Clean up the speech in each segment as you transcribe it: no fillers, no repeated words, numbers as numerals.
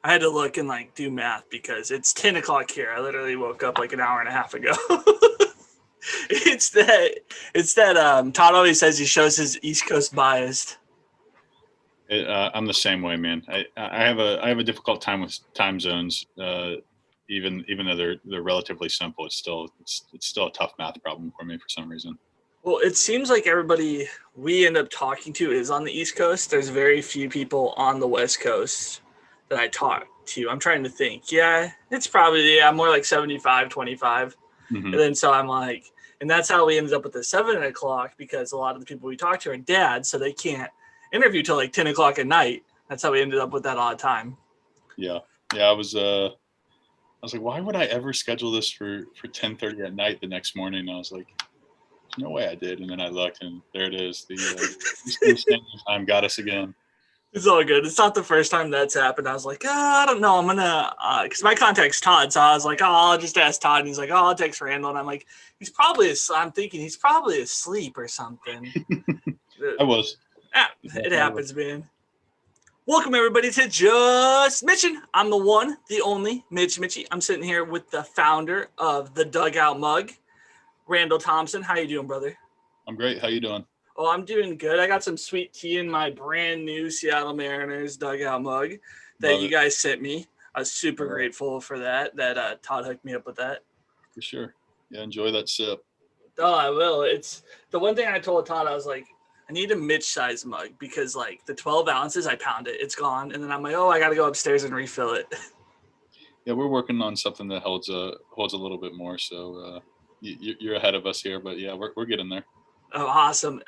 I had to look and like do math because it's 10 o'clock here. I literally woke up like an hour and a half ago. it's that Todd always says he shows his East Coast bias. I'm the same way, man. I have a difficult time with time zones. Even though they're relatively simple, it's still a tough math problem for me for some reason. Well, it seems like everybody we end up talking to is on the East Coast. There's very few people on the West Coast that I talk to. I'm trying to think. Yeah, it's probably more like 75-25. Hmm. And then so I'm like, and that's how we ended up with the 7 o'clock because a lot of the people we talk to are dads, so they can't interview till like 10 o'clock at night. That's how we ended up with that odd time. Yeah, yeah. I was like, why would I ever schedule this for 10:30 at night the next morning? And I was like, there's no way I did. And then I looked, and there it is. The Eastern Standard Time got us again. It's all good. It's not the first time that's happened. I was like, I don't know. I'm going to, because my contact's Todd. So I was like, I'll just ask Todd. And he's like, I'll text Randall. And I'm like, I'm thinking he's probably asleep or something. I was. It happens, man. Welcome, everybody, to Just Mitchin. I'm the one, the only, Mitchy. I'm sitting here with the founder of the Dugout Mug, Randall Thompson. How you doing, brother? I'm great. How you doing? Oh, I'm doing good. I got some sweet tea in my brand new Seattle Mariners Dugout Mug that Love you it. guys sent me. I was super All right. grateful for that Todd hooked me up with that. For sure. Yeah, enjoy that sip. Oh, I will. It's the one thing I told Todd. I was like, I need a Mitch size mug because like the 12 ounces, I pound it, it's gone. And then I'm like, oh, I got to go upstairs and refill it. Yeah, we're working on something that holds a little bit more. So you're ahead of us here, but yeah, we're getting there. Oh, awesome.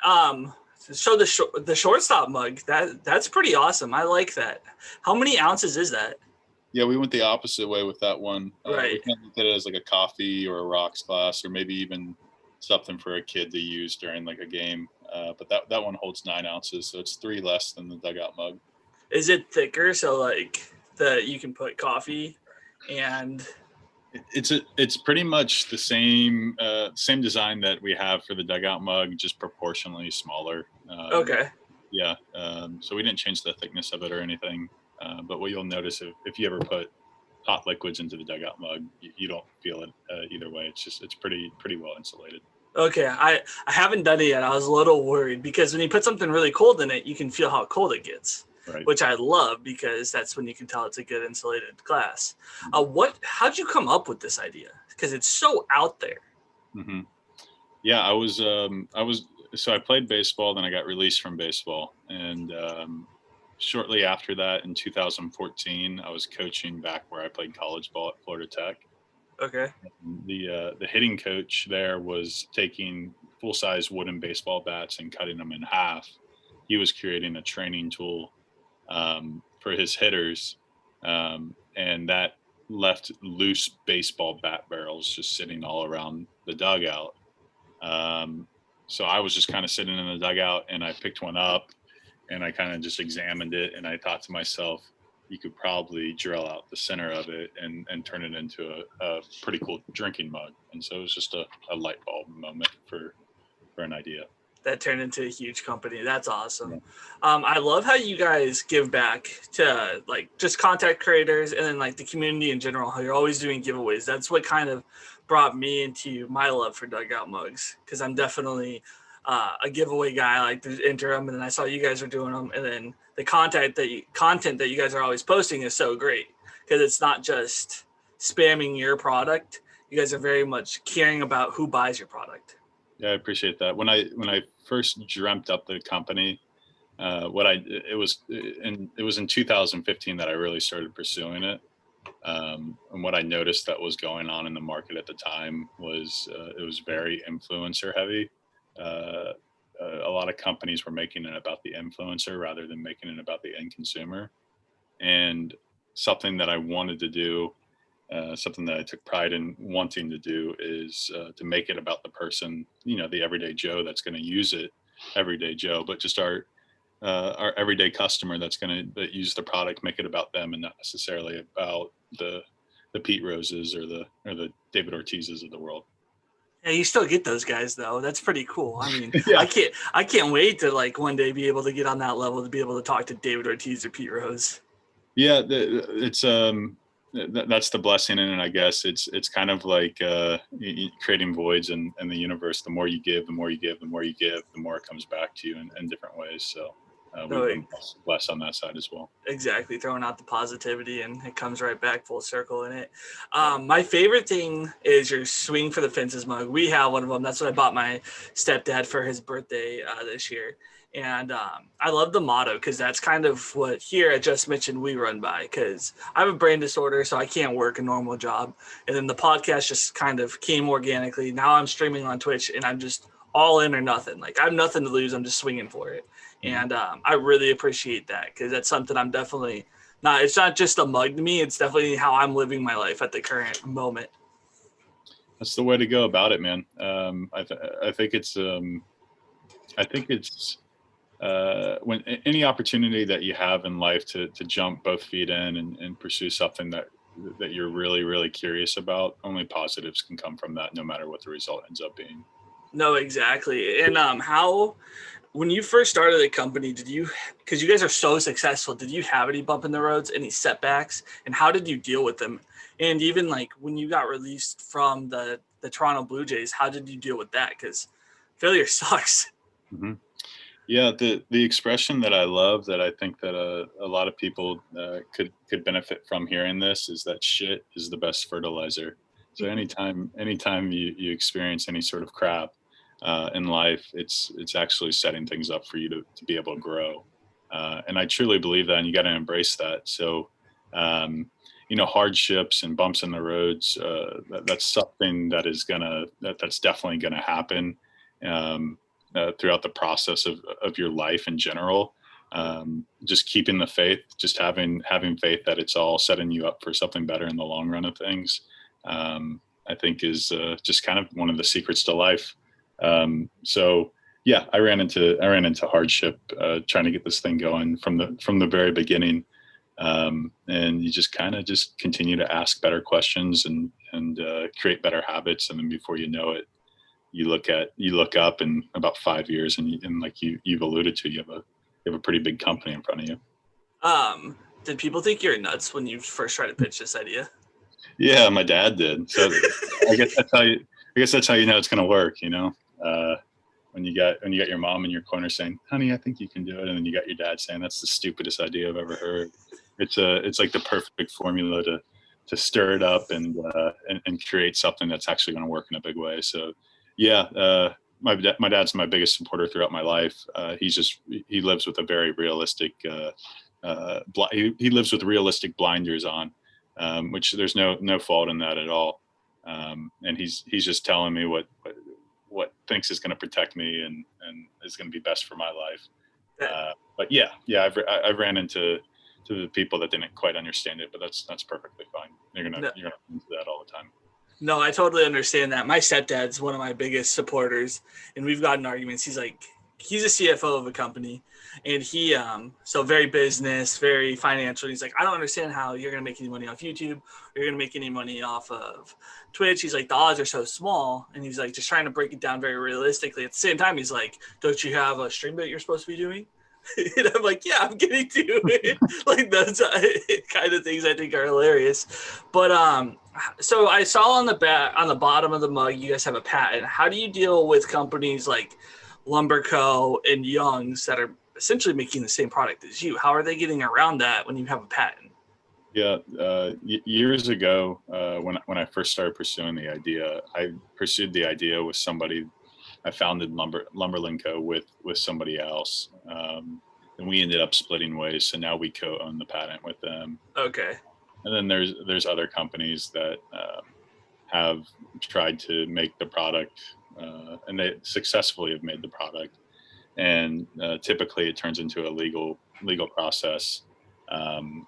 So the shortstop mug, that's pretty awesome. I like that. How many ounces is that? Yeah, we went the opposite way with that one. Right. We kind of looked at it as like a coffee or a rocks glass, or maybe even something for a kid to use during like a game. But that one holds 9 ounces, so it's three less than the dugout mug. Is it thicker so like you can put coffee and It's pretty much the same design that we have for the dugout mug, just proportionally smaller. okay. Yeah, so we didn't change the thickness of it or anything. But what you'll notice if you ever put hot liquids into the dugout mug, you don't feel it either way. It's pretty well insulated. Okay, I haven't done it yet. I was a little worried because when you put something really cold in it, you can feel how cold it gets, Right. which I love because that's when you can tell it's a good insulated glass. How'd you come up with this idea? Because it's so out there. Hmm. Yeah, so I played baseball, then I got released from baseball, and shortly after that, in 2014, I was coaching back where I played college ball at Florida Tech. Okay. The hitting coach there was taking full size wooden baseball bats and cutting them in half. He was creating a training tool for his hitters, and that left loose baseball bat barrels just sitting all around the dugout. Um, so I was just kind of sitting in the dugout, and I picked one up, and I kind of just examined it, and I thought to myself, you could probably drill out the center of it and turn it into a pretty cool drinking mug. And so it was just a light bulb moment for an idea. That turned into a huge company. That's awesome. Yeah. I love how you guys give back to like just content creators and then like the community in general. How you're always doing giveaways. That's what kind of brought me into my love for dugout mugs because I'm definitely a giveaway guy. I like to enter them, and then I saw you guys were doing them, and then the content that you guys are always posting is so great because it's not just spamming your product. You guys are very much caring about who buys your product. Yeah, I appreciate that. When I first dreamt up the company, it was in 2015 that I really started pursuing it. And what I noticed that was going on in the market at the time was it was very influencer heavy. Uh, a lot of companies were making it about the influencer rather than making it about the end consumer. And something that I wanted to do, something that I took pride in wanting to do, is to make it about the person, the everyday Joe that's going to use it, everyday Joe, but just our everyday customer that use the product, make it about them and not necessarily about the Pete Roses or the David Ortizes of the world. Yeah, you still get those guys though. That's pretty cool. I mean, Yeah. I can't wait to like one day be able to get on that level to be able to talk to David Ortiz or Pete Rose. Yeah, that's the blessing in it, I guess. It's kind of like creating voids in the universe. The more you give, the more you give, the more you give, the more it comes back to you in different ways. So we've No, been blessed on that side as well. exactly. Throwing out the positivity and it comes right back full circle in it. My favorite thing is your swing for the fences mug. We have one of them. That's what I bought my stepdad for his birthday this year. And I love the motto because that's kind of what here at Just Mitchin we run by, because I have a brain disorder, so I can't work a normal job. And then the podcast just kind of came organically. Now I'm streaming on Twitch and I'm just all in or nothing. Like I have nothing to lose. I'm just swinging for it. And I really appreciate that because that's something I'm definitely not. It's not just a mug to me. It's definitely how I'm living my life at the current moment. That's the way to go about it, man. I think it's when any opportunity that you have in life to jump both feet in and pursue something that you're really, really curious about, only positives can come from that, no matter what the result ends up being. No, exactly. And how, when you first started the company, because you guys are so successful, did you have any bump in the roads, any setbacks, and how did you deal with them? And even like when you got released from the Toronto Blue Jays, how did you deal with that? Because failure sucks. Mm-hmm. Yeah, the expression that I love, that I think that a lot of people could benefit from hearing this, is that shit is the best fertilizer. So anytime you experience any sort of crap in life, it's actually setting things up for you to be able to grow. And I truly believe that, and you got to embrace that. So hardships and bumps in the roads, that's something that's definitely gonna happen. Throughout the process of your life in general. Just keeping the faith, just having faith that it's all setting you up for something better in the long run of things, I think is just kind of one of the secrets to life. So yeah, I ran into hardship trying to get this thing going from the very beginning. And you just kind of just continue to ask better questions and create better habits, and then before you know it, you look up in about 5 years, and like you've alluded to, you have a pretty big company in front of you. Did people think you're nuts when you first tried to pitch this idea? Yeah, my dad did. So I guess that's how you know it's going to work. When you got your mom in your corner saying, "Honey, I think you can do it," and then you got your dad saying, "That's the stupidest idea I've ever heard." It's like the perfect formula to stir it up and create something that's actually going to work in a big way. So yeah, my dad's my biggest supporter throughout my life. He lives with a very realistic he lives with realistic blinders on, which there's no fault in that at all. And he's just telling me what thinks is going to protect me and is going to be best for my life. But yeah, I've ran into the people that didn't quite understand it, but that's perfectly fine. You're gonna run into that all the time. No, I totally understand that. My stepdad's one of my biggest supporters, and we've gotten arguments. He's a CFO of a company, and he so very business, very financial. He's like, I don't understand how you're gonna make any money off YouTube, or you're gonna make any money off of Twitch. He's like, the odds are so small, and he's like just trying to break it down very realistically. At the same time, he's like, don't you have a stream that you're supposed to be doing? And I'm like, yeah, I'm getting to it. Like those kind of things I think are hilarious. But so I saw on the bottom of the mug, you guys have a patent. How do you deal with companies like Lumberco and Young's that are essentially making the same product as you? How are they getting around that when you have a patent? Yeah, years ago, when I first started pursuing the idea, I pursued the idea with somebody. I founded Lumberlinco with somebody else, and we ended up splitting ways. So now we co-own the patent with them. Okay. And then there's other companies that have tried to make the product, and they successfully have made the product. And typically, it turns into a legal process, and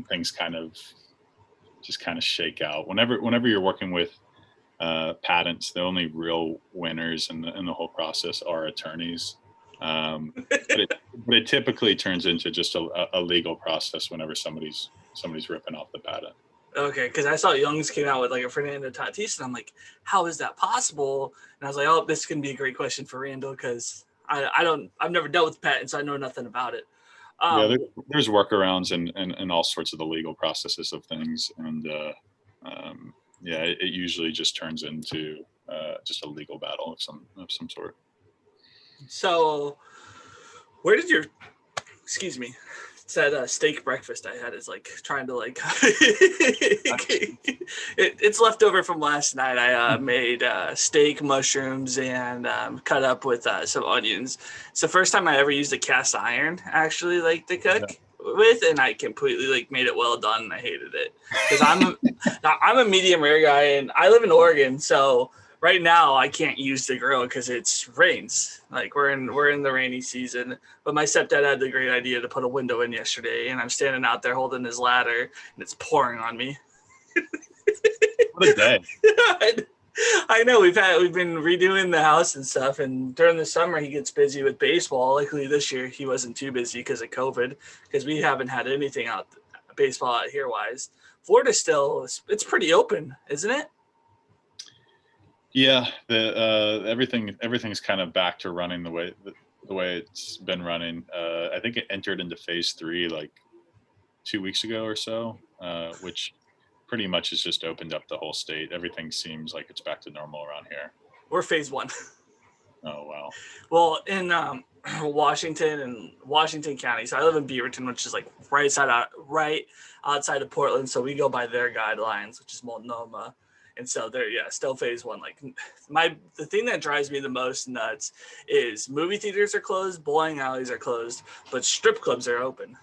things kind of shake out. Whenever you're working with patents, the only real winners in the whole process are attorneys. But it typically turns into just a legal process whenever somebody's ripping off the patent. Okay, because I saw Young's came out with like a Fernando Tatis, and I'm like, how is that possible? And I was like, oh, this can be a great question for Randall because I've never dealt with patents, so I know nothing about it. Yeah, Um, there's workarounds and all sorts of the legal processes of things, and yeah, it usually just turns into just a legal battle of some sort. so where did your excuse me. It's that steak breakfast I had is like trying to like it's left over from last night. I made steak, mushrooms, and cut up with some onions. It's the first time I ever used a cast iron actually like to Yeah. cook with, and I completely like made it well done. And I hated it because I'm a medium rare guy, and I live in Oregon, so right now I can't use the grill because it's rains. Like we're in the rainy season. But my stepdad had the great idea to put a window in yesterday, and I'm standing out there holding his ladder, and it's pouring on me. What a day! I know we've been redoing the house and stuff, and during the summer he gets busy with baseball. Luckily this year he wasn't too busy because of COVID, because we haven't had anything out baseball out here wise. Florida still it's pretty open, isn't it? Yeah, the everything's kind of back to running the way it's been running. I think it entered into phase 3 like 2 weeks ago or so, which pretty much has just opened up the whole state. Everything seems like it's back to normal around here. We're phase 1. Oh wow! Well, in Washington and Washington County. So I live in Beaverton, which is like right outside of Portland. So we go by their guidelines, which is Multnomah. And so they're still phase 1. Like the thing that drives me the most nuts is movie theaters are closed, bowling alleys are closed, but strip clubs are open.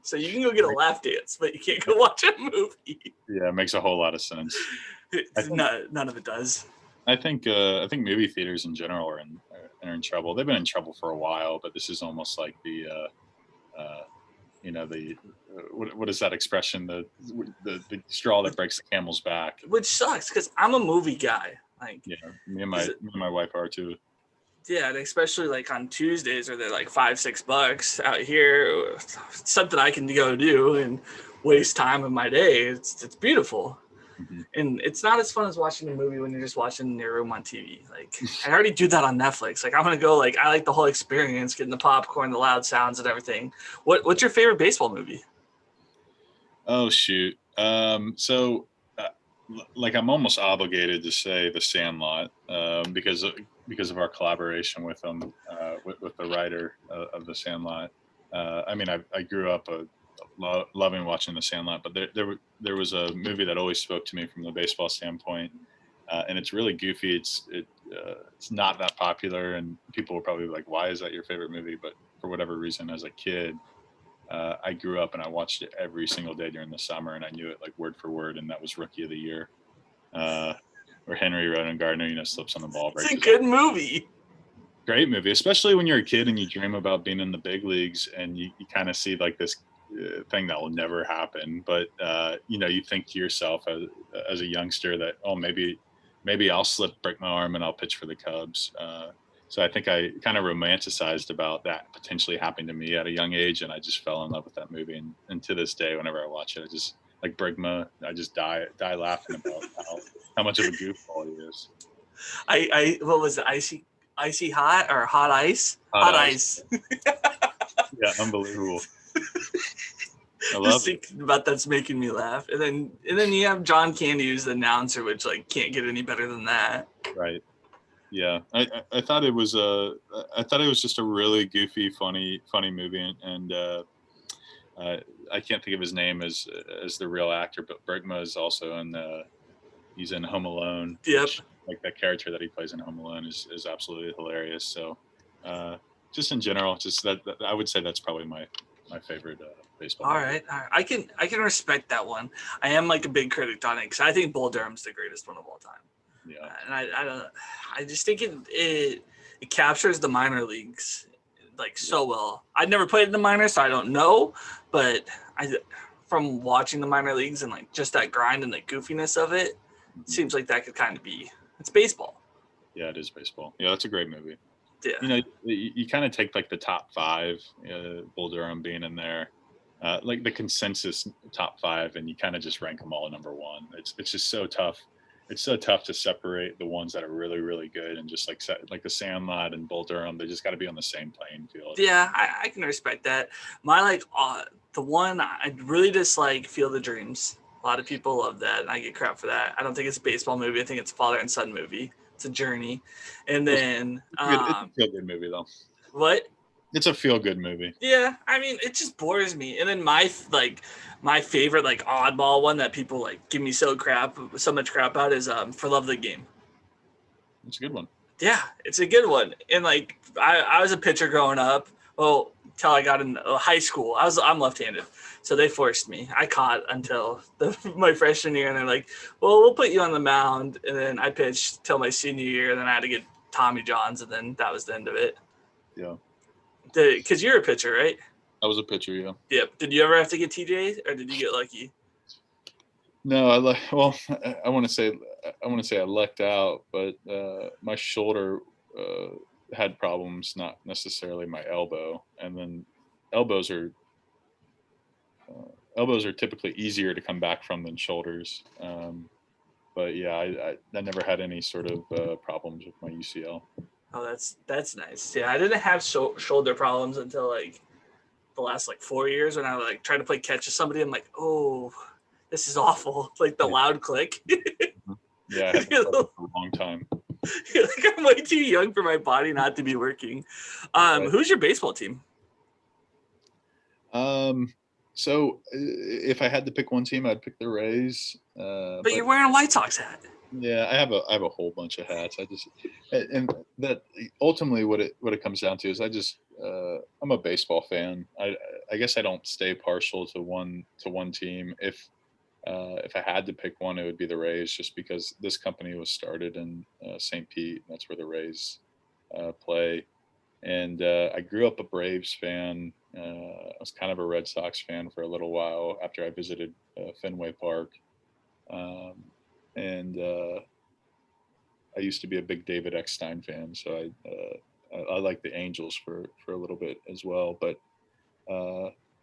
So you can go get a lap dance, but you can't go watch a movie. Yeah, it makes a whole lot of sense. None of it does. I think movie theaters in general are in trouble. They've been in trouble for a while, but this is almost like the what is that expression? The straw that breaks the camel's back. Which sucks because I'm a movie guy. Like yeah, me and my wife are too. Yeah, and especially like on Tuesdays where they're like $5-6 out here, it's something I can go do and waste time of my day. It's beautiful. Mm-hmm. And it's not as fun as watching a movie when you're just watching in your room on TV. Like I already do that on Netflix. Like I'm gonna go like I like the whole experience, getting the popcorn, the loud sounds, and everything. What's your favorite baseball movie? Oh shoot. Like I'm almost obligated to say The Sandlot because of our collaboration with them, with the writer of The Sandlot. I mean, I grew up loving watching The Sandlot, but there was a movie that always spoke to me from the baseball standpoint, and it's really goofy. It's not that popular, and people were probably like, "Why is that your favorite movie?" But for whatever reason, as a kid, I grew up and I watched it every single day during the summer, and I knew it like word for word, and that was Rookie of the Year, where Henry Roden Gardner, slips on the ball. It's a good movie. Great movie, especially when you're a kid and you dream about being in the big leagues, and you kind of see like this thing that will never happen. But you think to yourself as a youngster that maybe I'll break my arm and I'll pitch for the Cubs. So I think I kind of romanticized about that potentially happening to me at a young age, and I just fell in love with that movie. And to this day, whenever I watch it, I just like Brigma. I just die laughing about how much of a goofball he is. I what was it? Icy hot or hot ice? Hot ice. Yeah, unbelievable. I love just thinking about that's making me laugh. And then you have John Candy who's the announcer, which like can't get any better than that. Right. Yeah, I thought it was just a really goofy, funny movie, and I can't think of his name as the real actor, but Bergma is also he's in Home Alone. Yep. Which, like that character that he plays in Home Alone is absolutely hilarious. So, just in general, just that I would say that's probably my favorite baseball. All right. I can respect that one. I am like a big critic on it because I think Bull Durham's the greatest one of all time. Yeah, and I just think it captures the minor leagues like so well. I've never played in the minors, so I don't know, but from watching the minor leagues and like just that grind and the goofiness of it, it seems like that could kind of be it's baseball. Yeah, it is baseball. Yeah, that's a great movie. Yeah, you kind of take like the top 5, Bull Durham being in there, like the consensus top 5, and you kind of just rank them all number 1. It's just so tough. it's so tough to separate the ones that are really, really good and just like the Sandlot and Bull Durham. They just got to be on the same playing field. Yeah, I can respect that. My the one I really dislike, Field of Dreams. A lot of people love that, and I get crap for that. I don't think it's a baseball movie. I think it's a father and son movie. It's a journey. And then It's a feel-good movie, though. What? It's a feel-good movie. Yeah, I mean, it just bores me. And then my favorite oddball one that people give me so much crap about is For Love of the Game. It's a good one. Yeah, it's a good one. And I was a pitcher growing up. Well, until I got in high school, I'm left-handed, so they forced me. I caught until my freshman year, and they're like, "Well, we'll put you on the mound." And then I pitched till my senior year, and then I had to get Tommy Johns, and then that was the end of it. Yeah. Because you're a pitcher, right? I was a pitcher, yeah. Yep. Did you ever have to get TJ, or did you get lucky? No, I want to say I lucked out, but my shoulder had problems, not necessarily my elbow. And then elbows are typically easier to come back from than shoulders. But yeah, I never had any sort of problems with my UCL. Oh, that's nice. Yeah, I didn't have shoulder problems until the last 4 years when I tried to play catch with somebody. I'm like, oh, this is awful. The loud click. Yeah, I had that for a long time. You're I'm way too young for my body not to be working. Who's your baseball team? So if I had to pick one team, I'd pick the Rays. But you're wearing a White Sox hat. Yeah, I have a whole bunch of hats. And that ultimately what it comes down to is I'm a baseball fan. I guess I don't stay partial to one team. If I had to pick one, it would be the Rays, just because this company was started in St. Pete. And that's where the Rays play. And I grew up a Braves fan. I was kind of a Red Sox fan for a little while after I visited Fenway Park. And I used to be a big David Eckstein fan, so I like the Angels for a little bit as well. But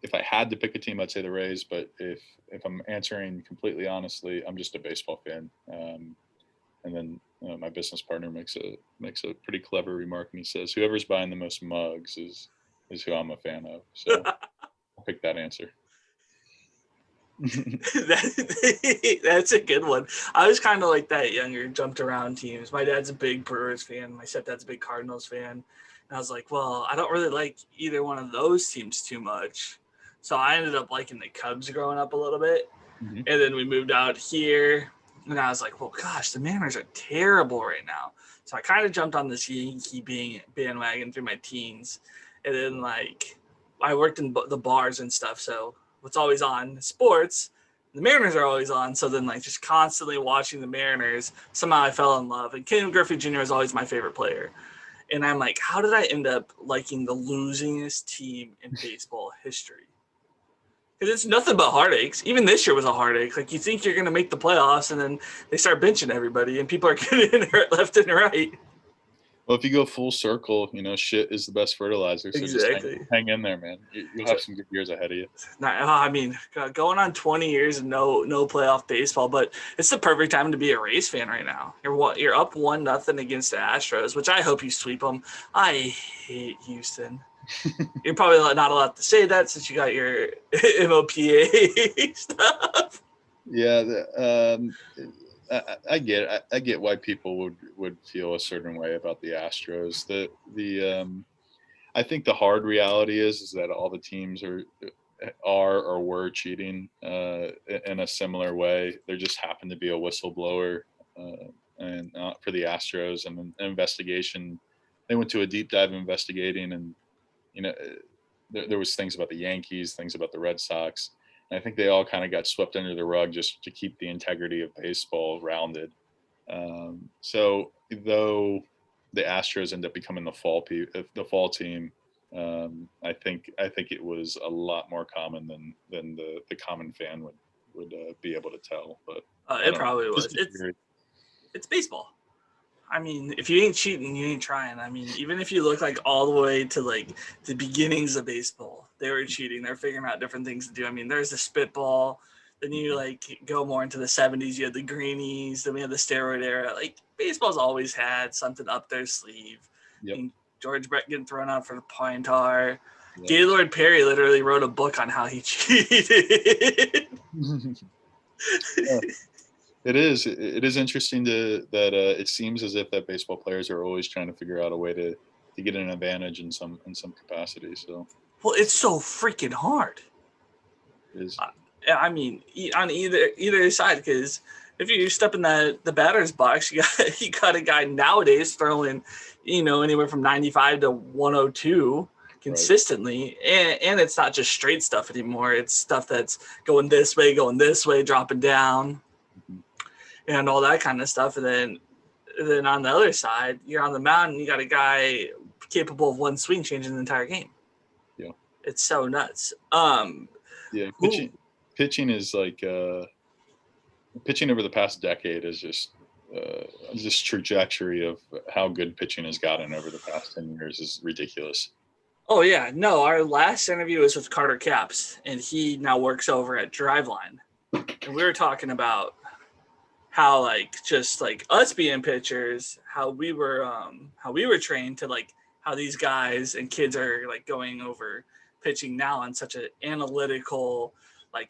if I had to pick a team, I'd say the Rays. But if I'm answering completely honestly, I'm just a baseball fan. And then my business partner makes a pretty clever remark, and he says, "Whoever's buying the most mugs is who I'm a fan of." So I'll pick that answer. That's a good one. I was kind of like that younger, jumped around teams. My dad's a big Brewers fan. My stepdad's a big Cardinals fan. And I was like, well, I don't really like either one of those teams too much. So I ended up liking the Cubs growing up a little bit. Mm-hmm. And then we moved out here. And I was like, well, gosh, the Mariners are terrible right now. So I kind of jumped on this Yankee bandwagon through my teens. And then, I worked in the bars and stuff. So what's always on sports, the Mariners are always on. So then just constantly watching the Mariners, somehow I fell in love. And Ken Griffey Jr. is always my favorite player. And I'm like, how did I end up liking the losingest team in baseball history? Because it's nothing but heartaches. Even this year was a heartache. You think you're going to make the playoffs, and then they start benching everybody, and people are getting hurt left and right. Well, if you go full circle, shit is the best fertilizer. So exactly. Just hang in there, man. You'll have some good years ahead of you. I mean, going on 20 years and no playoff baseball, but it's the perfect time to be a Rays fan right now. You're up 1-0 against the Astros, which I hope you sweep them. I hate Houston. You're probably not allowed to say that since you got your MOPA stuff. Yeah, I get why people would feel a certain way about the Astros. I think the hard reality is that all the teams are or were cheating in a similar way. There just happened to be a whistleblower and for the Astros, and an investigation. They went to a deep dive investigating, and there was things about the Yankees, things about the Red Sox. And I think they all kind of got swept under the rug just to keep the integrity of baseball rounded. So though the Astros end up becoming the fall team, I think it was a lot more common than the common fan would be able to tell. But it probably was. It's baseball. I mean, if you ain't cheating, you ain't trying. I mean, even if you look all the way to the beginnings of baseball, they were cheating. They're figuring out different things to do. I mean, there's the spitball, Then you like go more into the 70s. You had the greenies. Then we had the steroid era. Like baseball's always had something up their sleeve. Yep. And George Brett getting thrown out for the Pointar. Yeah. Gaylord Perry literally wrote a book on how he cheated. Yeah. It is interesting that it seems as if that baseball players are always trying to figure out a way to get an advantage in some capacity. So, well, it's so freaking hard. it is. I mean, on either side, because if you step in the batter's box, you got a guy nowadays throwing, anywhere from 95 to 102 consistently, right. and it's not just straight stuff anymore. It's stuff that's going this way, dropping down, and all that kind of stuff. And then on the other side, you're on the mound, and you got a guy capable of one swing changing the entire game. Yeah, it's so nuts. Yeah, pitching is like pitching over the past decade is just this trajectory of how good pitching has gotten over the past 10 years is ridiculous. Oh yeah, no, our last interview was with Carter Capps, and he now works over at Driveline, and we were talking about how just us being pitchers, how we were trained to how these guys and kids are going over pitching now on such an analytical,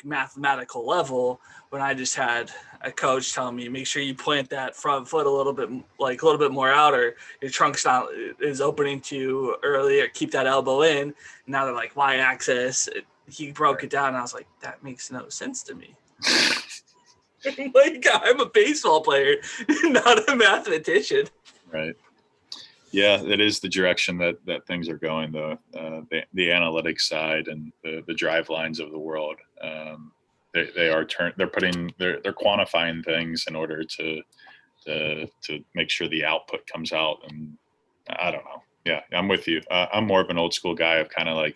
mathematical level, when I just had a coach telling me, make sure you plant that front foot a little bit more out, or your trunk's is opening too early, or keep that elbow in. And now they're like Y-axis. He broke it down, and I was like, that makes no sense to me. I'm a baseball player, not a mathematician. Right. Yeah, it is the direction that things are going, though. The analytics side and the drive lines of the world, they're quantifying things in order to make sure the output comes out. And I don't know. Yeah, I'm with you. I'm more of an old school guy of kind of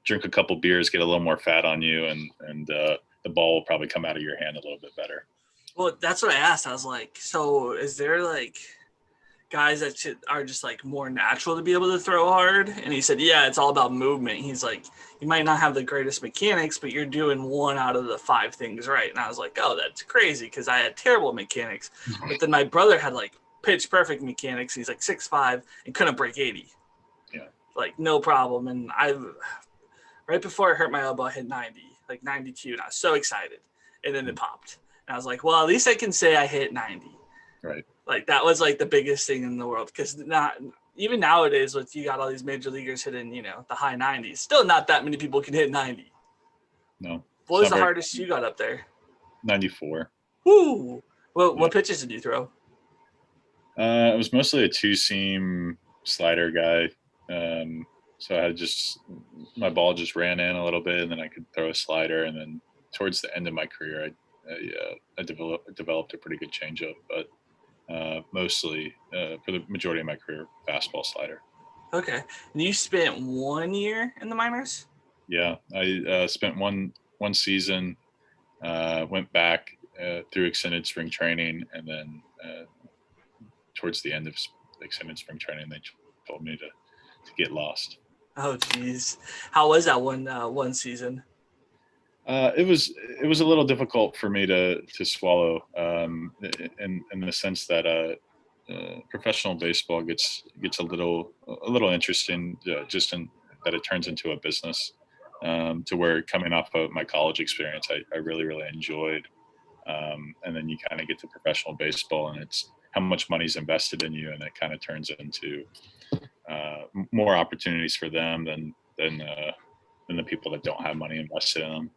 drink a couple beers, get a little more fat on you, and the ball will probably come out of your hand a little bit better. Well, that's what I asked. I was like, so is there guys that are just more natural to be able to throw hard? And he said, yeah, it's all about movement. He's like, you might not have the greatest mechanics, but you're doing one out of the 5 things right. And I was like, oh, that's crazy, because I had terrible mechanics. But then my brother had pitch perfect mechanics. He's 6'5" and couldn't break 80. Yeah. No problem. And right before I hurt my elbow, I hit 90, 92, and I was so excited. And then it popped. And I was like, well, at least I can say I hit 90. Right. That was the biggest thing in the world, because not even nowadays, with you got all these major leaguers hitting, the high 90s. Still not that many people can hit 90. No. What was the hardest you got up there? 94. Woo! What pitches did you throw? It was mostly a 2-seam slider guy. So I had my ball just ran in a little bit, and then I could throw a slider. And then towards the end of my career, I developed a pretty good changeup, but mostly for the majority of my career, fastball slider. Okay. And you spent 1 year in the minors? Yeah, I spent one season, went back through extended spring training, and then towards the end of extended spring training, they told me to get lost. Oh, geez. How was that one season? It was a little difficult for me to swallow, in the sense that professional baseball gets a little interesting, just in that it turns into a business, to where, coming off of my college experience, I really enjoyed, and then you kind of get to professional baseball, and it's how much money's invested in you, and it kind of turns into more opportunities for them than the people that don't have money invested in them.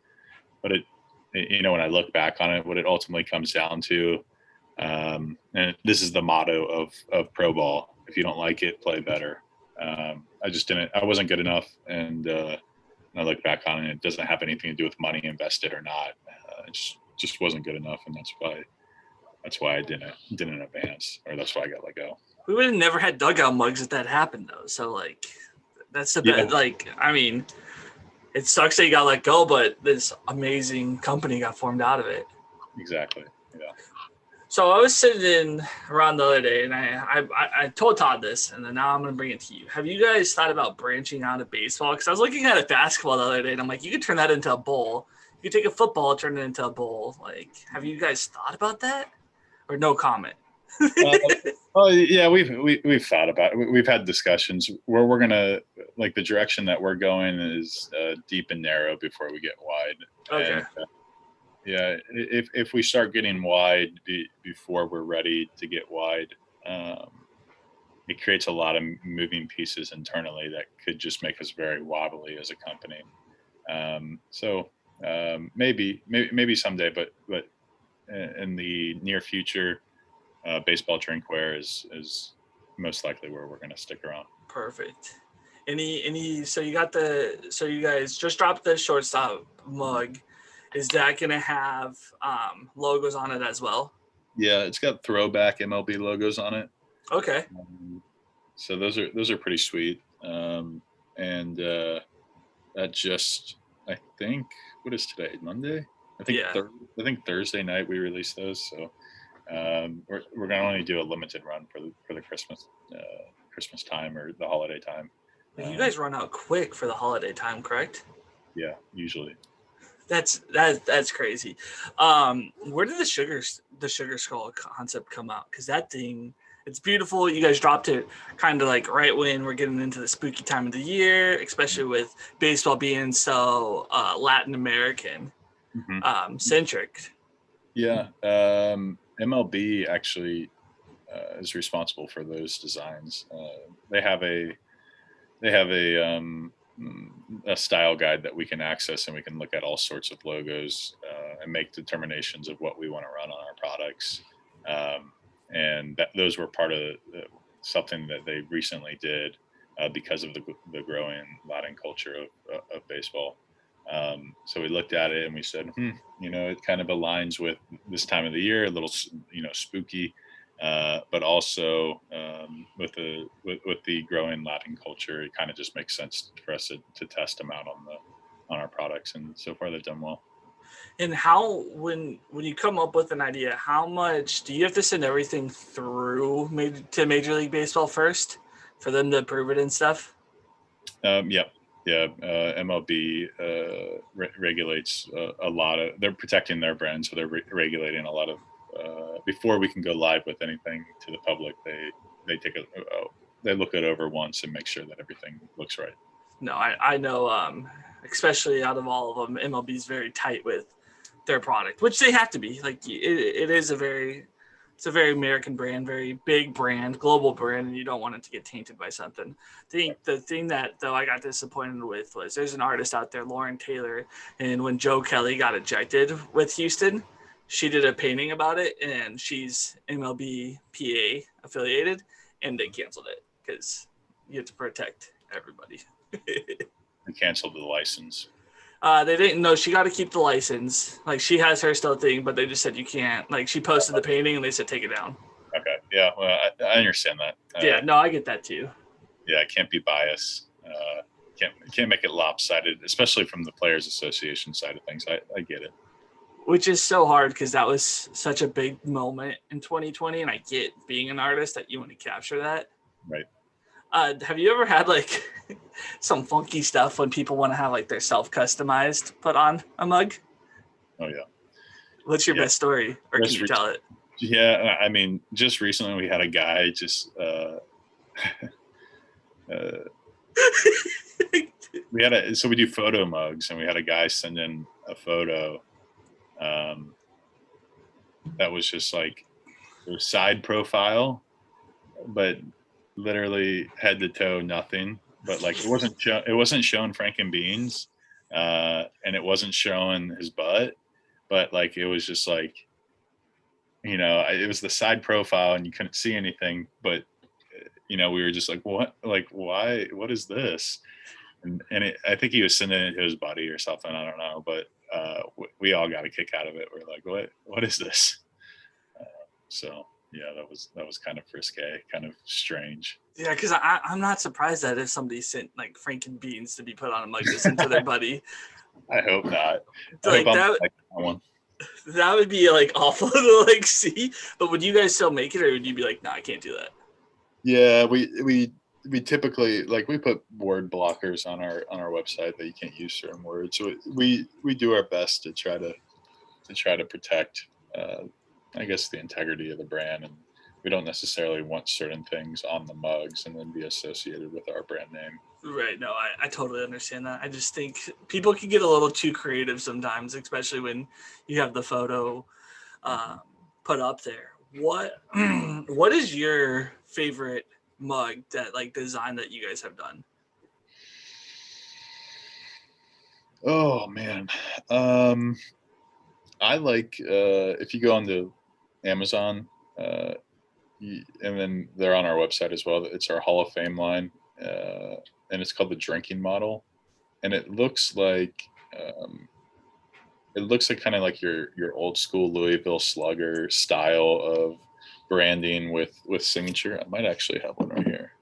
But when I look back on it, what it ultimately comes down to, and this is the motto of pro ball: if you don't like it, play better. I wasn't good enough, and I look back on it, it doesn't have anything to do with money invested or not. It just wasn't good enough, and that's why I didn't advance, or that's why I got let go. We would have never had Dugout Mugs if that happened, though. So that's the best. I mean, it sucks that you got let go, but this amazing company got formed out of it. Exactly. Yeah. So I was sitting around the other day, and I told Todd this, and then now I'm going to bring it to you. Have you guys thought about branching out of baseball? Because I was looking at a basketball the other day, and I'm like, you could turn that into a bowl. You take a football, turn it into a bowl. Like, have you guys thought about that? Or no comment? Oh yeah, we've thought about it. We've had discussions where we're gonna, like, the direction that we're going is deep and narrow before we get wide. Okay. And yeah, if we start getting wide before we're ready to get wide, it creates a lot of moving pieces internally that could just make us very wobbly as a company. Maybe someday, but in the near future, baseball drinkware is most likely where we're going to stick around. Perfect. So you guys just dropped the shortstop mug. Is that going to have logos on it as well? Yeah, it's got throwback MLB logos on it. Okay. So those are pretty sweet. And that just, I think, what is today? Monday? I think Thursday night we released those. So we're gonna only do a limited run for the Christmas time or the holiday time. You guys run out quick for the holiday time, correct? Yeah, usually. That's crazy. Where did the sugar skull concept come out? Because that thing, it's beautiful. You guys dropped it kind of like right when we're getting into the spooky time of the year, especially with baseball being so Latin American centric. Yeah, MLB actually is responsible for those designs. They have a style guide that we can access, and we can look at all sorts of logos and make determinations of what we want to run on our products. And those were part of something that they recently did because of the growing Latin culture of baseball. So we looked at it and we said, it kind of aligns with this time of the year, a little, spooky, but also with the growing Latin culture, it kind of just makes sense for us to test them out on our products, and so far they've done well. And how, when you come up with an idea, how much do you have to send everything through to Major League Baseball first for them to approve it and stuff? Yeah. MLB regulates a lot of. They're protecting their brand, so they're regulating a lot of. Before we can go live with anything to the public, they look it over once and make sure that everything looks right. No, I know, especially out of all of them, MLB is very tight with their product, which they have to be. Like it is it's a very American brand, very big brand, global brand, and you don't want it to get tainted by something. I think the thing that, though, I got disappointed with was there's an artist out there, Lauren Taylor, and when Joe Kelly got ejected with Houston, she did a painting about it, and she's MLB PA affiliated, and they canceled it because you have to protect everybody. They canceled the license. They didn't know she got to keep the license. Like, she has her still thing, but they just said you can't. Like, she posted the painting and they said take it down. Okay. Yeah. Well, I understand that. Yeah. No, I get that too. Yeah, it can't be biased. Can't make it lopsided, especially from the Players Association side of things. I get it. Which is so hard because that was such a big moment in 2020, and I get being an artist that you want to capture that. Right. Have you ever had like some funky stuff when people want to have like their self-customized put on a mug? Oh yeah. What's your best story, or can you tell it? Yeah, I mean, just recently we had a guy just so we do photo mugs, and we had a guy send in a photo that was just like a side profile, but literally head to toe nothing. But like it wasn't showing Frank and Beans, and it wasn't showing his butt, but like it was just like, it was the side profile and you couldn't see anything, but we were just like, what, like, why, what is this? And I think he was sending it to his buddy or something, I don't know, but we all got a kick out of it. We're like, what is this? So yeah, that was kind of risque, kind of strange. Yeah, because I'm not surprised that if somebody sent like Frank and Beans to be put on a mug to send to their buddy. I hope not. Like that would be like awful to like see. But would you guys still make it, or would you be like, no, I can't do that? Yeah, we we typically we put word blockers on our website that you can't use certain words. So we do our best to try to protect, I guess, the integrity of the brand, and we don't necessarily want certain things on the mugs and then be associated with our brand name. Right. No, I totally understand that. I just think people can get a little too creative sometimes, especially when you have the photo put up there. What is your favorite mug that design that you guys have done? Oh man. I like if you go onto Amazon, and then they're on our website as well. It's our Hall of Fame line, and it's called the drinking model, and it looks like kind of like your old school Louisville Slugger style of branding with signature. I might actually have one right here.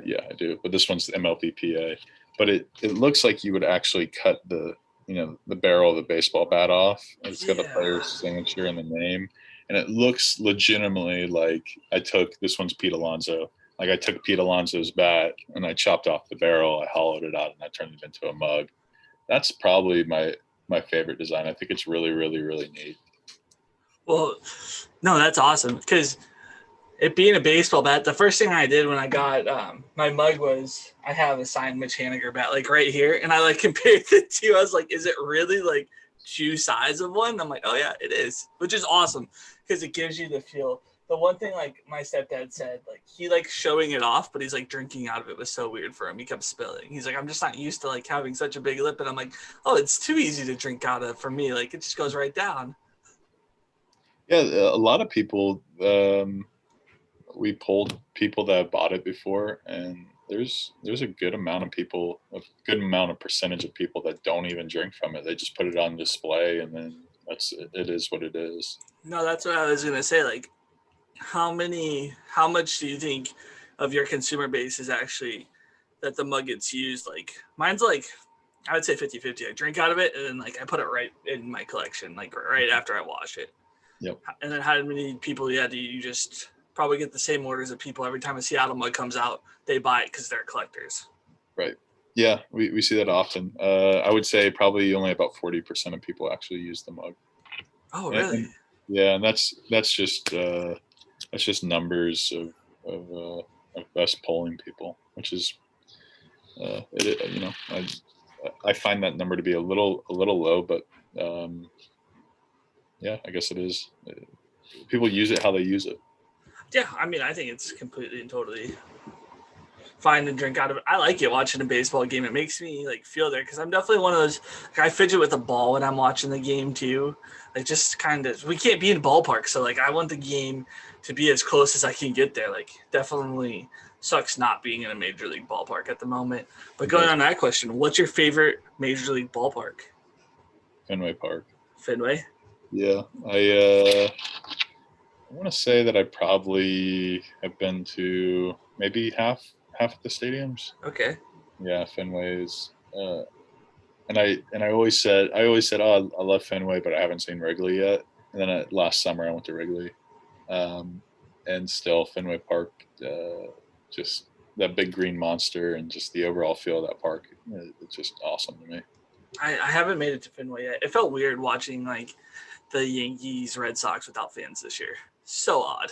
Yeah, I do. But this one's the MLBPA. But it looks like you would actually cut the barrel of the baseball bat off. It's got the player's signature and the name. And it looks legitimately like this one's Pete Alonso. Like I took Pete Alonso's bat and I chopped off the barrel, I hollowed it out, and I turned it into a mug. That's probably my favorite design. I think it's really, really, really neat. Well, no, that's awesome. Because it being a baseball bat, the first thing I did when I got my mug was I have a signed Mitchin bat right here, and I compared the two. I was like, is it really shoe size of one? I'm like, oh yeah, it is, which is awesome because it gives you the feel. The one thing my stepdad said, he showing it off, but he's drinking out of it was so weird for him. He kept spilling. He's like, I'm just not used to having such a big lip, and I'm like, oh, it's too easy to drink out of for me. It just goes right down. Yeah, a lot of people. We polled people that have bought it before, and there's a good amount of percentage of people that don't even drink from it. They just put it on display, and then it is what it is. No, that's what I was gonna say. How much do you think of your consumer base is actually that the mug gets used? Mine's I would say 50-50. I drink out of it, and then I put it right in my collection, right after I wash it. Yep. And then how many people do you just probably get the same orders of people every time a Seattle mug comes out, they buy it because they're collectors? Right. Yeah, we see that often. I would say probably only about 40% of people actually use the mug. Oh, really? And that's just numbers of us polling people, which is I find that number to be a little low, but yeah, I guess it is. People use it how they use it. Yeah, I mean, I think it's completely and totally fine to drink out of it. I like it watching a baseball game. It makes me feel there because I'm definitely one of those. I fidget with the ball when I'm watching the game too. Just kind of, we can't be in ballpark, so I want the game to be as close as I can get there. Definitely sucks not being in a major league ballpark at the moment. But going on that question, what's your favorite major league ballpark? Fenway Park. Fenway? Yeah, I want to say that I probably have been to maybe half of the stadiums. Okay. Yeah, Fenway is, and I always said, oh, I love Fenway, but I haven't seen Wrigley yet. And then last summer I went to Wrigley, and still Fenway Park, just that big green monster and just the overall feel of that park, it's just awesome to me. I haven't made it to Fenway yet. It felt weird watching the Yankees Red Sox without fans this year. So odd.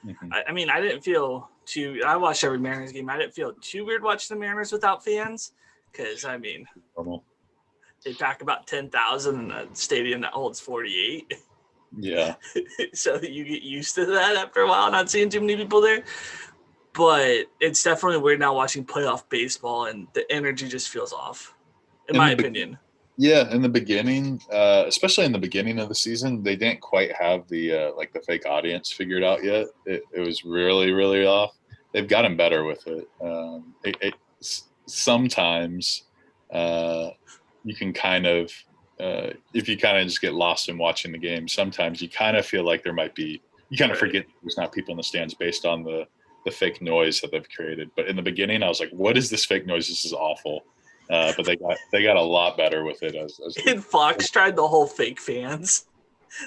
Mm-hmm. I mean, I didn't feel too. I watched every Mariners game. I didn't feel too weird watching the Mariners without fans because I mean, normal. They pack about 10,000 in a stadium that holds 48. Yeah. So you get used to that after a while, not seeing too many people there. But it's definitely weird now watching playoff baseball, and the energy just feels off, in my opinion. Yeah, in the beginning, especially in the beginning of the season, they didn't quite have the the fake audience figured out yet. It was really, really off. They've gotten better with it. Sometimes you can kind of, if you kind of just get lost in watching the game, sometimes you kind of feel like there might be, you kind of forget there's not people in the stands based on the fake noise that they've created. But in the beginning, I was like, what is this fake noise? This is awful. But they got a lot better with it. And Fox tried the whole fake fans,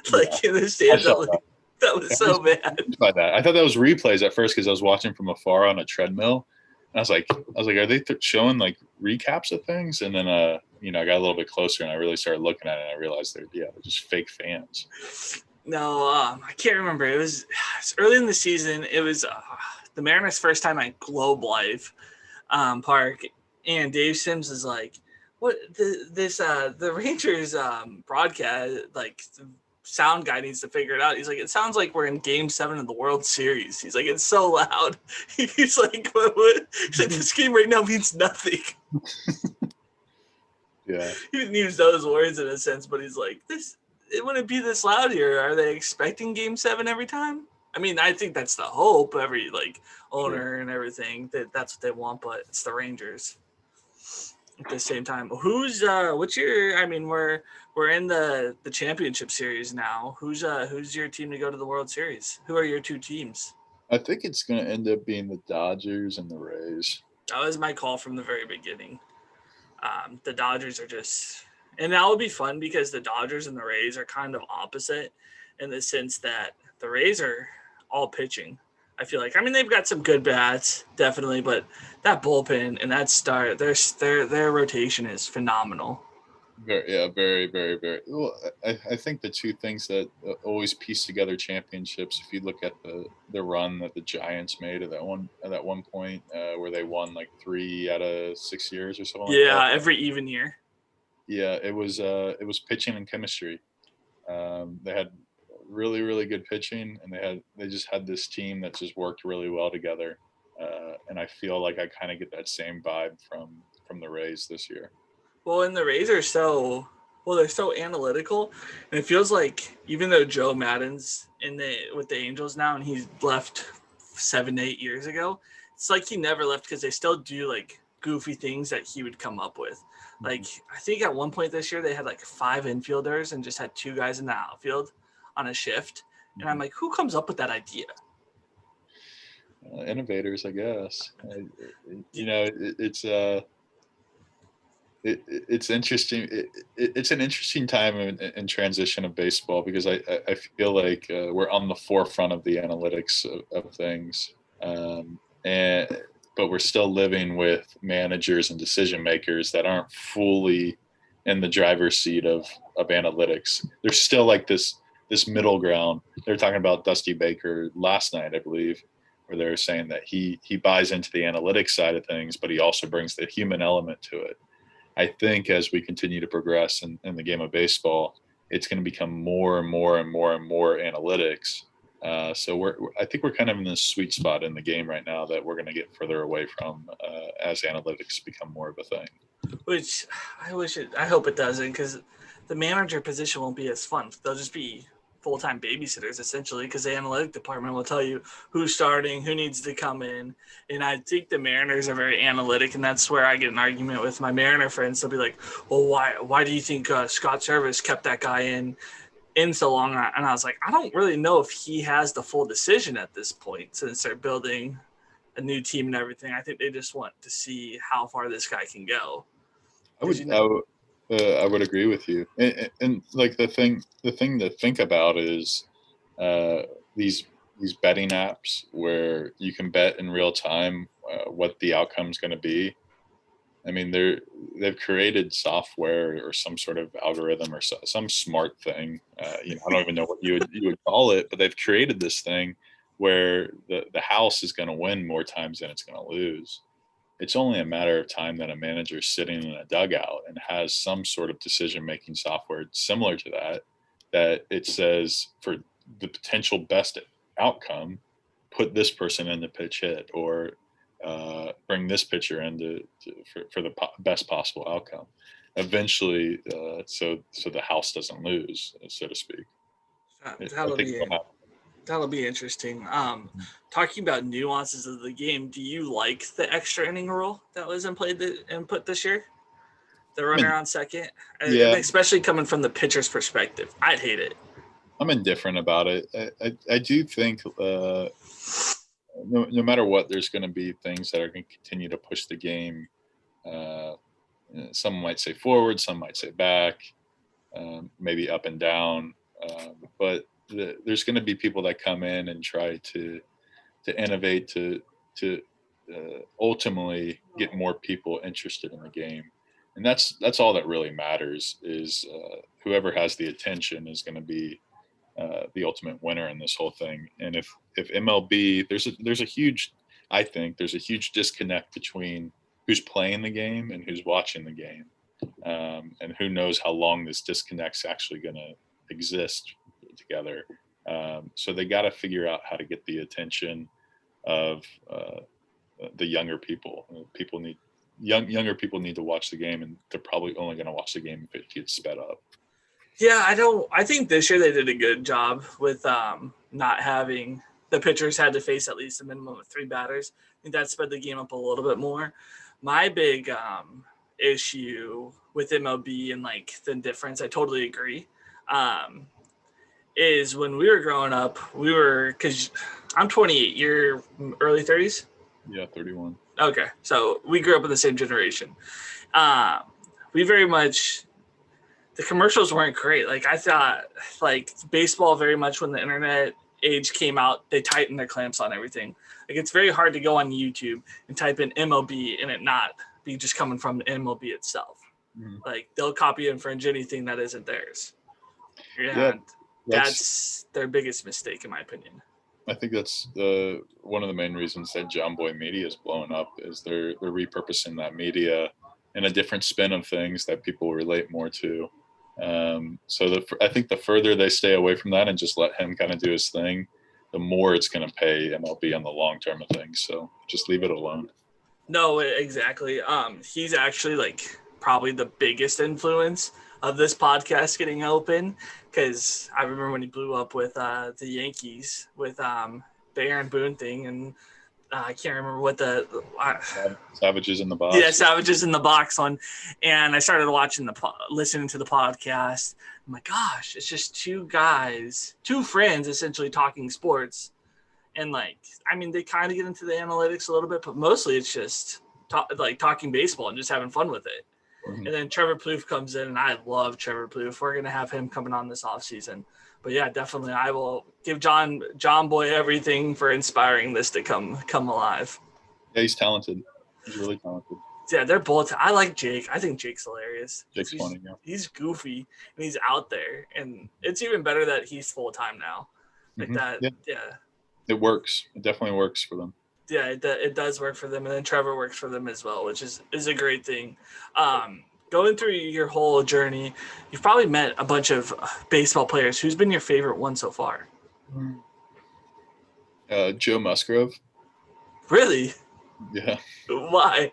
in the stands. That was so bad. By that, I thought that was replays at first because I was watching from afar on a treadmill. And I was like, are they showing like recaps of things? And then, I got a little bit closer and I really started looking at it. And I realized they're just fake fans. No, I can't remember. It was early in the season. It was the Mariners' first time at Globe Life Park, and Dave Sims is like, "What the Rangers broadcast like sound guy needs to figure it out." He's like, "It sounds like we're in Game 7 of the World Series." He's like, "It's so loud." He's like, "What?" He's like, "This game right now means nothing." Yeah, He didn't use those words in a sense, but he's like, it wouldn't be this loud here. Are they expecting Game 7 every time? I mean, I think that's the hope. Every owner and everything that's what they want, but it's the Rangers. At the same time, what's your? I mean, we're in the championship series now. Who's your team to go to the World Series? Who are your two teams? I think it's going to end up being the Dodgers and the Rays. That was my call from the very beginning. The Dodgers are just. And that would be fun because the Dodgers and the Rays are kind of opposite in the sense that the Rays are all pitching. I feel like. I mean, they've got some good bats, definitely, but that bullpen and that start, their rotation is phenomenal. Very, very, very. Well, I think the two things that always piece together championships. If you look at the run that the Giants made at that one point where they won like 3 out of 6 years or something. Yeah, like that. every even year. Yeah, it was pitching and chemistry. They had really, really good pitching, and they just had this team that just worked really well together. And I feel like I kind of get that same vibe from the Rays this year. Well, and the Rays are they're so analytical, and it feels like even though Joe Madden's with the Angels now, and he's left 7-8 years ago, it's like he never left because they still do like goofy things that he would come up with. Like I think at one point this year they had like 5 infielders and just had 2 guys in the outfield on a shift, and I'm like, who comes up with that idea? Innovators, I guess. It's interesting. It's an interesting time in transition of baseball because I feel like we're on the forefront of the analytics of things, but we're still living with managers and decision makers that aren't fully in the driver's seat of analytics. There's still like this middle ground. They were talking about Dusty Baker last night, I believe, where they were saying that he buys into the analytics side of things, but he also brings the human element to it. I think as we continue to progress in the game of baseball, it's going to become more and more and more and more analytics. So I think we're kind of in this sweet spot in the game right now that we're going to get further away from as analytics become more of a thing. Which I hope it doesn't, because the manager position won't be as fun. They'll just be full-time babysitters essentially, because the analytic department will tell you who's starting, who needs to come in. And I think the Mariners are very analytic, and that's where I get an argument with my Mariner friends. They'll be like, well, why do you think Scott Servais kept that guy in so long? And I was like, I don't really know if he has the full decision at this point, since they're building a new team and everything. I think they just want to see how far this guy can go. I would agree with you. And like the thing to think about is these betting apps where you can bet in real time what the outcome is going to be. I mean, they've created software or some sort of algorithm or some smart thing. I don't even know what you would call it, but they've created this thing where the house is going to win more times than it's going to lose. It's only a matter of time that a manager is sitting in a dugout and has some sort of decision-making software similar to that it says for the potential best outcome, put this person in the pitch hit or bring this pitcher in for the best possible outcome. Eventually, so the house doesn't lose, so to speak. That'll be interesting. Talking about nuances of the game, do you like the extra inning rule that was input this year? The runner on second? Yeah. Especially coming from the pitcher's perspective. I'd hate it. I'm indifferent about it. I do think no matter what, there's going to be things that are going to continue to push the game. Some might say forward, some might say back, maybe up and down. But there's going to be people that come in and try to innovate to ultimately get more people interested in the game, and that's all that really matters. Is whoever has the attention is going to be the ultimate winner in this whole thing. And if MLB, there's a huge, I think there's a huge disconnect between who's playing the game and who's watching the game, and who knows how long this disconnect's actually going to exist together. So they got to figure out how to get the attention of the younger people. Younger people need to watch the game, and they're probably only going to watch the game if it gets sped up. Yeah, I think this year they did a good job with not having the pitchers had to face at least a minimum of 3 batters. I think that sped the game up a little bit more. My big issue with MLB and like the difference, I totally agree, is when we were growing up, because I'm 28, you're early 30s? Yeah, 31. Okay, so we grew up in the same generation. We very much, the commercials weren't great. Like I thought, like baseball, very much when the internet age came out, they tightened their clamps on everything. Like it's very hard to go on YouTube and type in MLB and it not be just coming from the MLB itself. Mm-hmm. Like they'll copy and infringe anything that isn't theirs. Yeah, that's their biggest mistake, in my opinion. I think that's one of the main reasons that John Boy Media is blowing up is they're repurposing that media in a different spin of things that people relate more to. So I think the further they stay away from that and just let him kind of do his thing, the more it's going to pay MLB on the long term of things. So just leave it alone. No, exactly. He's actually like probably the biggest influence of this podcast getting open, because I remember when he blew up with the Yankees with the Aaron Boone thing, and I can't remember what Savages in the Box. Yeah, Savages in the Box one. And I started listening to the podcast. I'm like, gosh, it's just 2 guys, 2 friends essentially talking sports. And like, I mean, they kind of get into the analytics a little bit, but mostly it's just talking baseball and just having fun with it. Mm-hmm. And then Trevor Plouffe comes in, and I love Trevor Plouffe. We're going to have him coming on this offseason. But yeah, definitely, I will give John Boy everything for inspiring this to come alive. Yeah, he's talented. He's really talented. Yeah, they're both. I like Jake. I think Jake's hilarious. Jake's funny. Yeah. He's goofy and he's out there, and it's even better that he's full time now. Like that. Yeah. It works. It definitely works for them. Yeah, it does work for them, and then Trevor works for them as well, which is a great thing. Going through your whole journey, you've probably met a bunch of baseball players. Who's been your favorite one so far? Joe Musgrove. Really? Yeah. Why?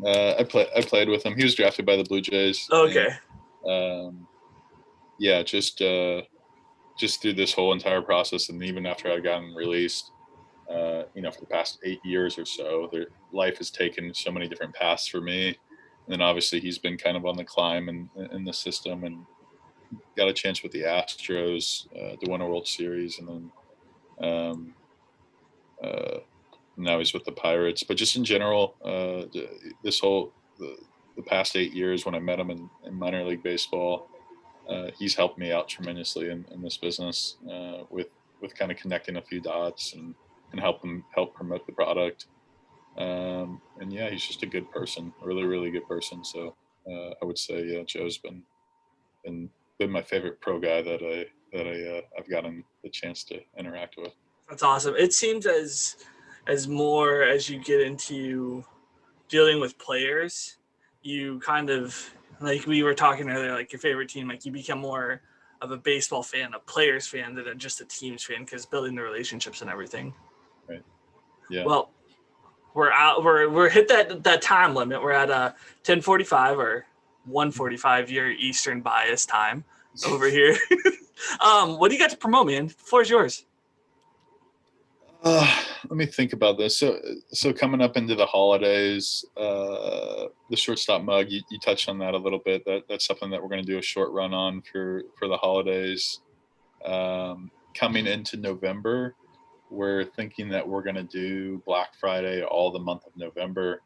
I played with him. He was drafted by the Blue Jays. Okay. And, just through this whole entire process, and even after I'd gotten released, for the past 8 years or so, life has taken so many different paths for me. And then obviously he's been kind of on the climb in the system, and got a chance with the Astros to win a World Series, and then now he's with the Pirates. But just in general, the past 8 years when I met him in minor league baseball, he's helped me out tremendously in this business with kind of connecting a few dots and help promote the product. And yeah, he's just a good person, a really, really good person. So I would say, Joe's been my favorite pro guy that I've gotten the chance to interact with. That's awesome. It seems as more as you get into dealing with players, you kind of, like we were talking earlier, like your favorite team, like you become more of a baseball fan, a players fan than just a team's fan, because building the relationships and everything. Right. Yeah. Well, we're hit that time limit. We're at 10:45 or 1:45 your Eastern bias time over here. What do you got to promote, man? The floor is yours. Let me think about this. So coming up into the holidays, the shortstop mug, you touched on that a little bit. That's something that we're going to do a short run on for the holidays. Coming into November, we're thinking that we're going to do Black Friday all the month of November.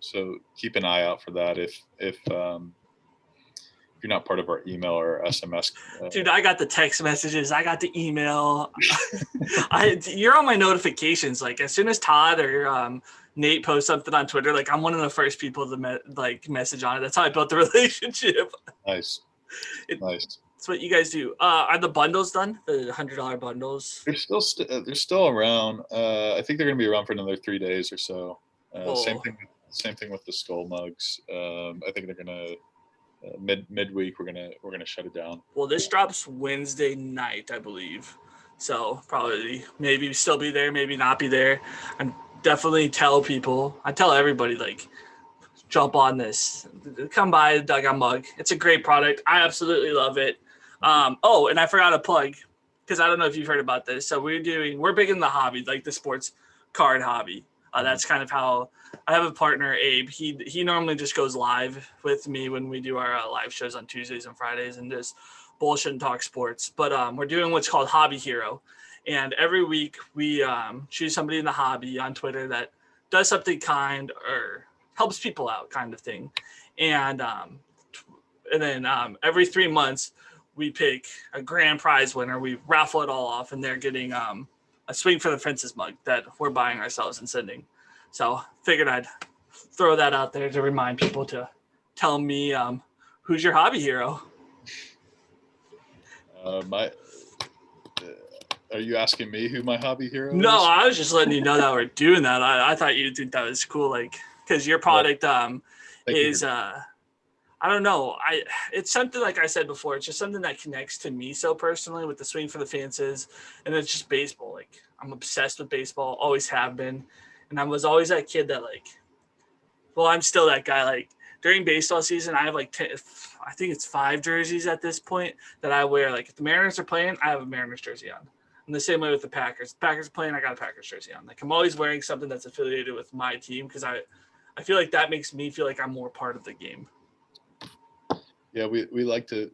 So keep an eye out for that. Because you're not part of our email or SMS. Dude, I got the text messages. I got the email. You're on my notifications. Like as soon as Todd or Nate posts something on Twitter, like I'm one of the first people to message on it. That's how I built the relationship. Nice. Nice. That's what you guys do. Are the bundles done? The $100 bundles? They're still around. I think they're going to be around for another 3 days or so. Same thing with the skull mugs. I think they're going to midweek. We're gonna shut it down. Well, this drops Wednesday night, I believe. So probably maybe still be there, maybe not be there. And definitely tell people. I tell everybody like, jump on this. Come buy the Dugout Mug. It's a great product. I absolutely love it. And I forgot to plug, because I don't know if you've heard about this. So we're big in the hobby, like the sports card hobby. That's kind of how I have a partner, Abe. He normally just goes live with me when we do our live shows on Tuesdays and Fridays and just bullshit and talk sports. But we're doing what's called Hobby Hero. And every week we choose somebody in the hobby on Twitter that does something kind or helps people out kind of thing. And then every 3 months, we pick a grand prize winner. We raffle it all off, and they're getting a Swing for the Fences mug that we're buying ourselves and sending. So figured I'd throw that out there to remind people to tell me who's your hobby hero. Are you asking me who my hobby hero is? No, I was just letting you know that we're doing that. I thought you'd think that was cool, like because your product is I don't know. It's something, like I said before, it's just something that connects to me so personally with the Swing for the Fences, and it's just baseball. Like I'm obsessed with baseball, always have been, and I was always that kid that I'm still that guy. Like during baseball season, I have like 10, I think it's 5 jerseys at this point that I wear. Like if the Mariners are playing, I have a Mariners jersey on. And the same way with the Packers. The Packers are playing, I got a Packers jersey on. Like I'm always wearing something that's affiliated with my team because I feel like that makes me feel like I'm more part of the game. Yeah, we like to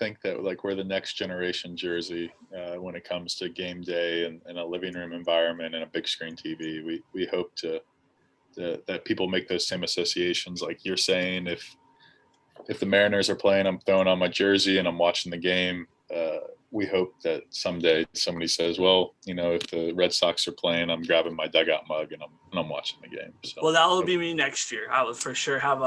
think that like we're the next generation jersey when it comes to game day and a living room environment and a big screen TV. We hope that people make those same associations. Like you're saying, if the Mariners are playing, I'm throwing on my jersey and I'm watching the game. We hope that someday somebody says, well, if the Red Sox are playing, I'm grabbing my Dugout Mug and I'm watching the game. So, well, that will be me next year. I will for sure have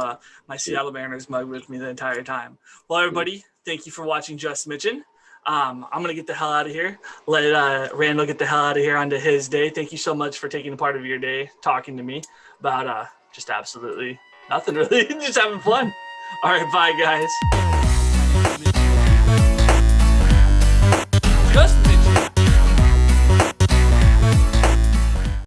my Seattle Mariners mug with me the entire time. Well, everybody, thank you for watching Just Mitchin. I'm going to get the hell out of here. Let Randall get the hell out of here onto his day. Thank you so much for taking a part of your day talking to me about just absolutely nothing really, just having fun. All right, bye, guys.